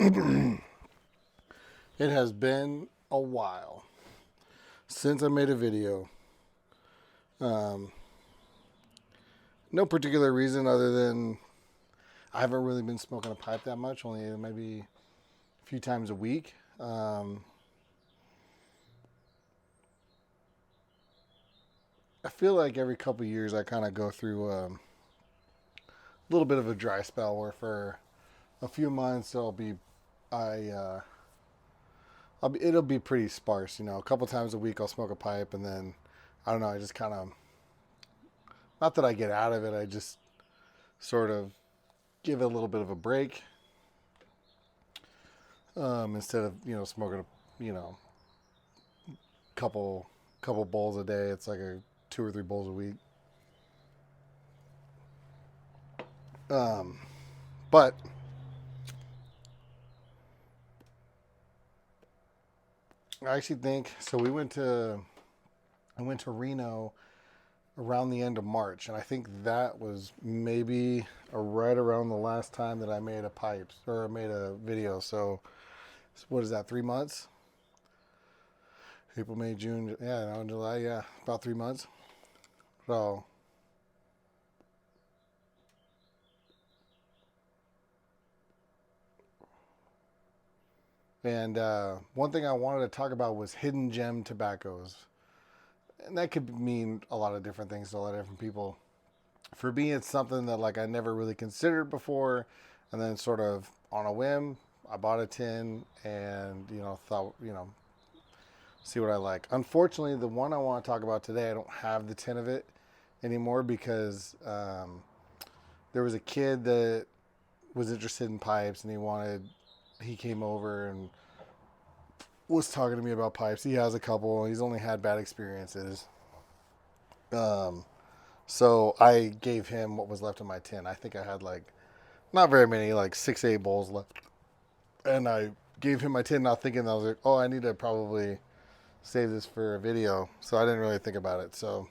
It has been a while since I made a video. Um, no particular reason other than I haven't really been smoking a pipe that much, only maybe a few times a week. I feel like every couple years I kind of go through a little bit of a dry spell where for a few months I it'll be pretty sparse. You know, a couple times a week I'll smoke a pipe, and then I don't know. I just kind of, not that I get out of it. I just sort of give it a little bit of a break, instead of smoking a couple bowls a day. It's like a 2 or 3 bowls a week. But I actually think so. I went to Reno around the end of March, and I think that was maybe right around the last time that I made a pipes or made a video. So what is that? 3 months? April, May, June, yeah, no, July, yeah, about 3 months. So, and one thing I wanted to talk about was hidden gem tobaccos, and that could mean a lot of different things to a lot of different people. For me, it's something that like I never really considered before, and then sort of on a whim, I bought a tin and thought see what I like. Unfortunately, the one I want to talk about today, I don't have the tin of it anymore because there was a kid that was interested in pipes, and he came over and was talking to me about pipes. He has a couple. He's only had bad experiences. Um, so I gave him what was left of my tin. I think I had like not very many, like 6 8 bowls left, and I gave him my tin, not thinking. I was like, oh, I need to probably save this for a video. So I didn't really think about it. So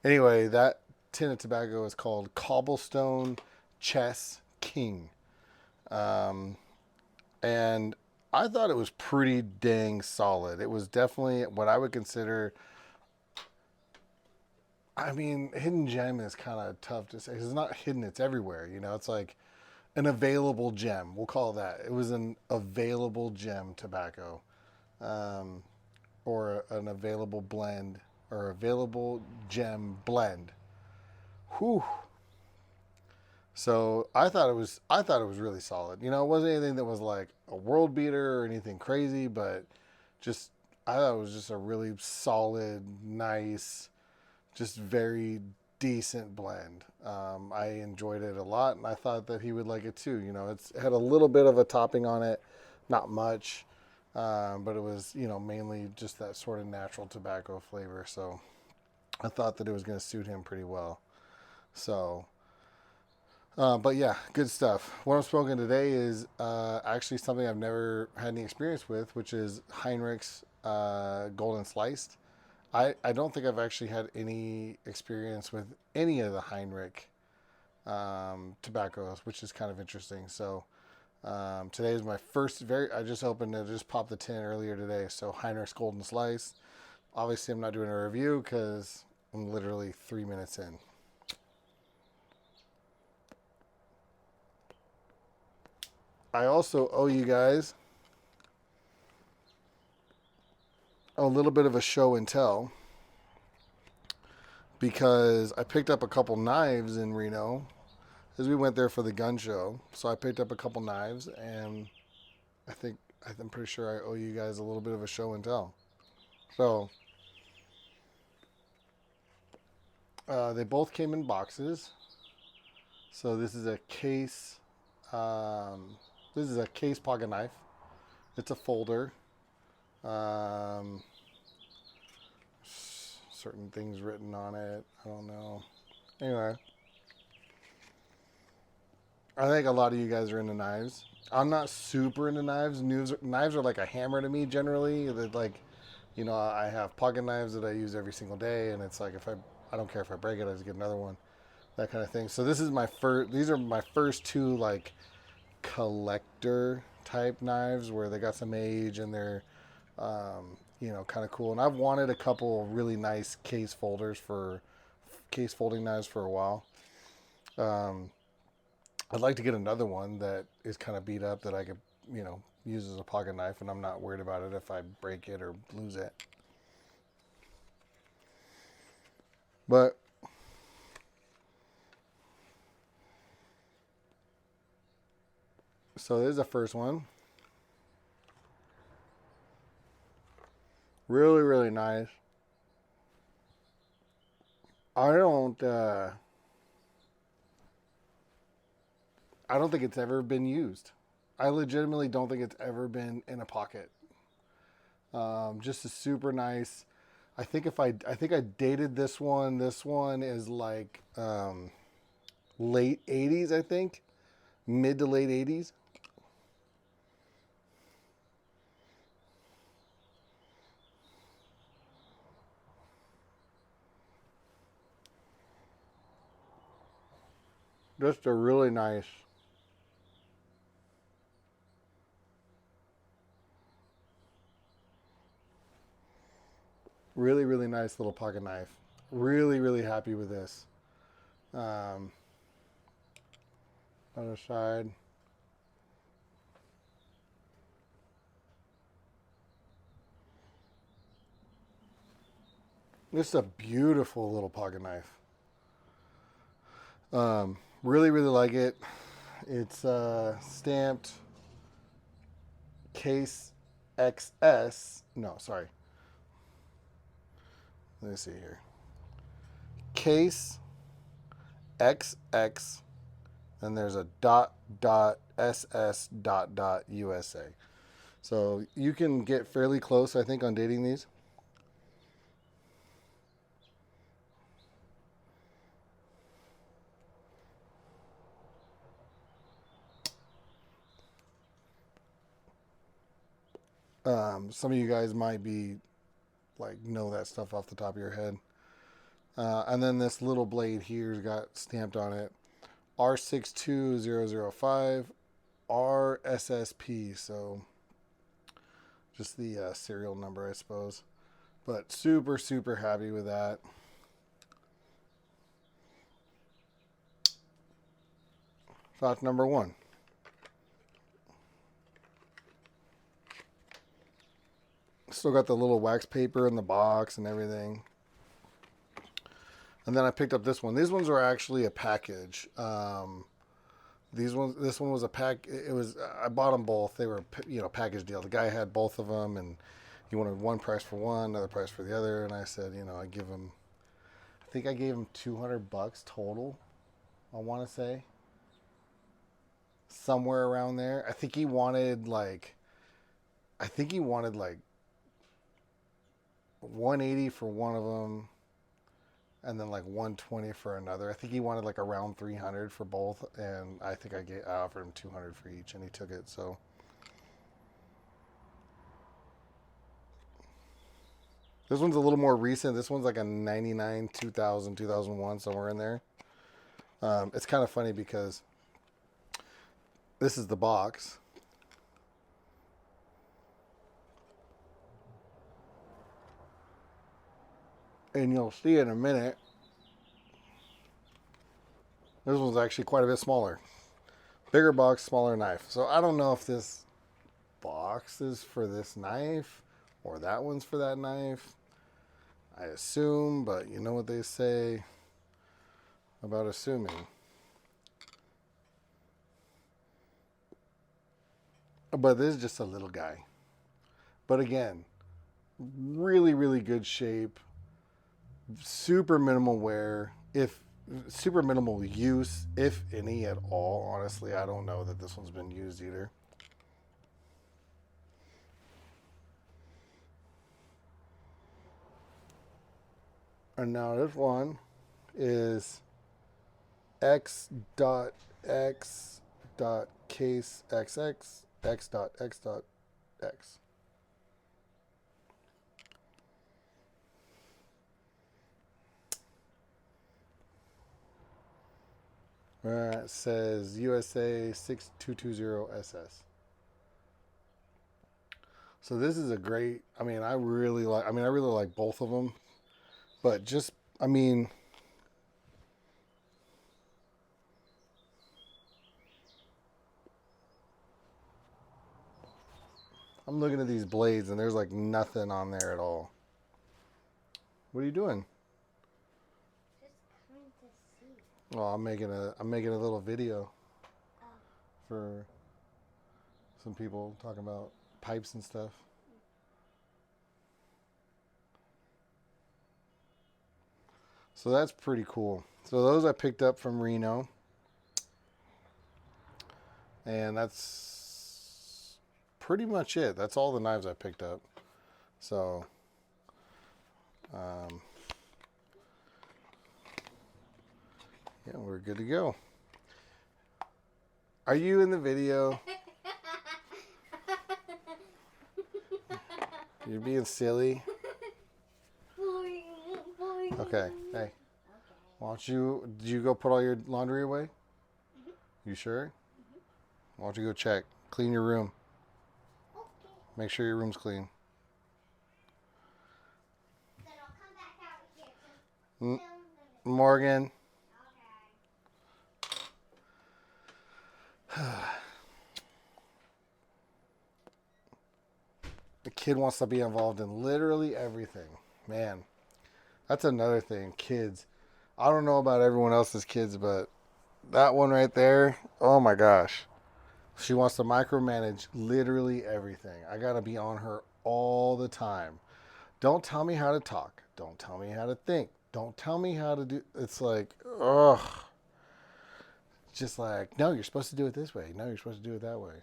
anyway, that tin of tobacco is called Cobblestone Chess King. Um, and I thought it was pretty dang solid. It was definitely what I would consider. I mean, hidden gem is kind of tough to say. It's not hidden; it's everywhere. It's like an available gem. We'll call it that. It was an available gem tobacco, um, or an available blend, or available gem blend. Whew. So I thought it was really solid. It wasn't anything that was like a world beater or anything crazy, but just I thought it was just a really solid, nice, just very decent blend. I enjoyed it a lot, and I thought that he would like it too. It had a little bit of a topping on it, not much, but it was mainly just that sort of natural tobacco flavor. So I thought that it was going to suit him pretty well. So but yeah, good stuff. What I'm smoking today is actually something I've never had any experience with, which is Heinrich's Golden Sliced. I don't think I've actually had any experience with any of the Heinrich tobaccos, which is kind of interesting. So today is my first I just opened it, just popped the tin earlier today. So Heinrich's Golden Slice. Obviously, I'm not doing a review because I'm literally 3 minutes in. I also owe you guys a little bit of a show and tell because I picked up a couple knives in Reno as we went there for the gun show. So I picked up a couple knives, and I think I'm pretty sure I owe you guys a little bit of a show and tell. So they both came in boxes. So this is a case. This is a case pocket knife. It's a folder. Um, Certain things written on it. I don't know. Anyway, I think a lot of you guys are into knives. I'm not super into knives. Knives are like a hammer to me generally. That like, I have pocket knives that I use every single day, and it's like if I don't care if I break it, I just get another one. That kind of thing. So this is my first. These are my first two like collector type knives where they got some age and they're kind of cool. And I've wanted a couple really nice case folding knives for a while. Um, I'd like to get another one that is kind of beat up that I could, use as a pocket knife, and I'm not worried about it if I break it or lose it. But so there's the first one. Really, really nice. I don't. I don't think it's ever been used. I legitimately don't think it's ever been in a pocket. Just a super nice. I think I dated this one. This one is like late '80s. I think mid to late '80s. Just a really, really nice little pocket knife. Really, really happy with this. Um, Other side. This is a beautiful little pocket knife. Really, really like it. It's stamped case XS. No, sorry. Let me see here. Case XX. And there's a SS USA. So you can get fairly close, I think, on dating these. Some of you guys might be like know that stuff off the top of your head. And then this little blade here's got stamped on it R62005 RSSP. So just the serial number, I suppose. But super, super happy with that. Thought number one. Still got the little wax paper in the box and everything. And then I picked up this one. These ones are actually a package. This one was a pack. It was. I bought them both. They were, package deal. The guy had both of them, and he wanted one price for one, another price for the other. And I said, I give him. I think I gave him $200 total. I want to say somewhere around there. I think he wanted like. I think he wanted like 180 for one of them, and then like 120 for another. I think he wanted like around 300 for both, and I think I offered him 200 for each, and he took it. So this one's a little more recent. This one's like a 99, 2000, 2001, somewhere in there. It's kind of funny because this is the box. And you'll see in a minute, this one's actually quite a bit smaller. Bigger box, smaller knife. So I don't know if this box is for this knife or that one's for that knife. I assume, but you know what they say about assuming. But this is just a little guy. But again, really, really good shape. Super minimal wear. If super minimal use, if any at all. Honestly, I don't know that this one's been used either. And now this one is X dot X dot case XX X dot X dot X. It says USA 6220SS. So this is a great. I mean, I really like. I mean, I really like both of them, but just. I mean, I'm looking at these blades and there's like nothing on there at all. What are you doing? Just coming to see. Oh, I'm making a little video Oh. for some people talking about pipes and stuff. So that's pretty cool. So those I picked up from Reno, and that's pretty much it. That's all the knives I picked up. So, um, yeah, we're good to go. Are you in the video? You're being silly. Okay, hey. Why don't you, did you go put all your laundry away? You sure? Why don't you go check? Clean your room. Okay. Make sure your room's clean. Then I'll come back out here to M- film Morgan. Okay. The kid wants to be involved in literally everything. Man, that's another thing. Kids. I don't know about everyone else's kids, but that one right there, oh my gosh. She wants to micromanage literally everything. I got to be on her all the time. Don't tell me how to talk. Don't tell me how to think. Don't tell me how to do. It's like, ugh. Just like, no, you're supposed to do it this way. No, you're supposed to do it that way.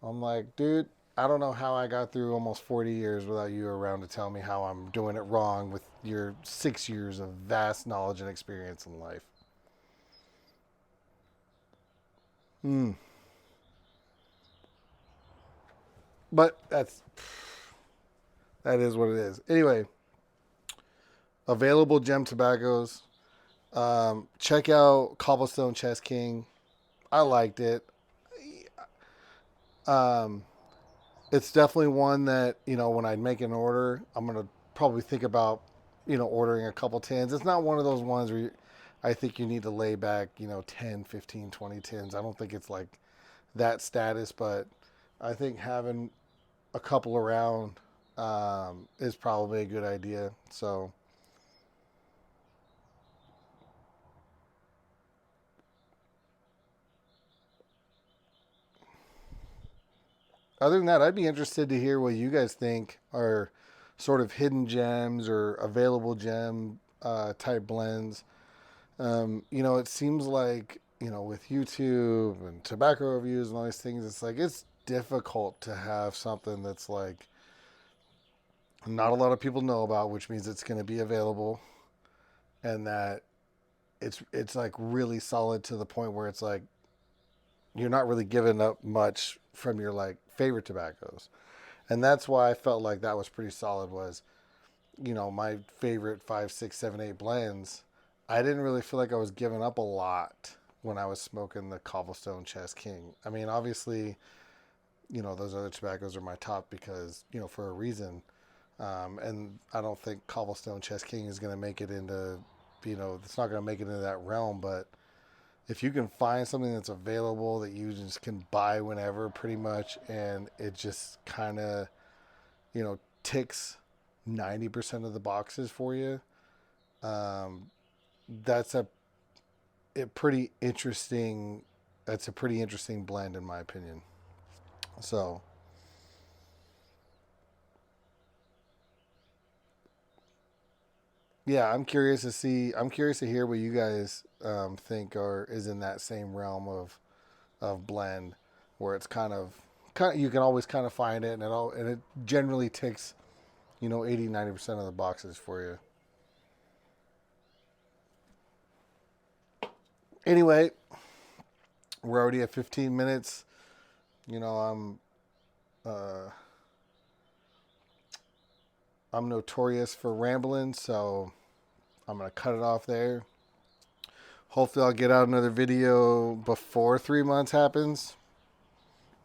I'm like, dude, I don't know how I got through almost 40 years without you around to tell me how I'm doing it wrong with your 6 years of vast knowledge and experience in life. Hmm. But that is what it is. Anyway, available gem tobaccos. Check out Cobblestone Chess King. I liked it. Um, it's definitely one that, when I make an order, I'm gonna probably think about, ordering a couple tins. It's not one of those ones where I think you need to lay back, 10, 15, 20 tins. I don't think it's like that status, but I think having a couple around is probably a good idea. So, other than that, I'd be interested to hear what you guys think are sort of hidden gems or available gem type blends. It seems like, with YouTube and tobacco reviews and all these things, it's like it's difficult to have something that's like not a lot of people know about, which means it's going to be available and that it's like really solid to the point where it's like you're not really giving up much from your like favorite tobaccos. And that's why I felt like that was pretty solid was, my favorite 5, 6, 7, 8 blends. I didn't really feel like I was giving up a lot when I was smoking the Cobblestone Chess King. I mean, obviously, those other tobaccos are my top because, for a reason. And I don't think Cobblestone Chess King is going to make it into, it's not going to make it into that realm. But if you can find something that's available that you just can buy whenever, pretty much, and it just kind of, ticks 90% of the boxes for you, um, that's a pretty interesting. That's a pretty interesting blend, in my opinion. So, yeah, I'm curious to see. I'm curious to hear what you guys think or is in that same realm of blend, where it's kind of you can always kind of find it, and it generally ticks 80-90% of the boxes for you. Anyway, we're already at 15 minutes. I'm uh, I'm notorious for rambling, so I'm gonna cut it off there. Hopefully, I'll get out another video before 3 months happens.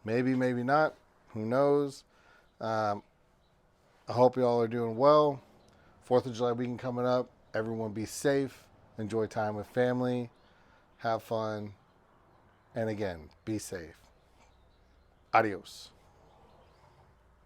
Maybe, maybe not. Who knows? Um, I hope you all are doing well. 4th of July weekend coming up. Everyone be safe. Enjoy time with family. Have fun. And again, be safe. Adios.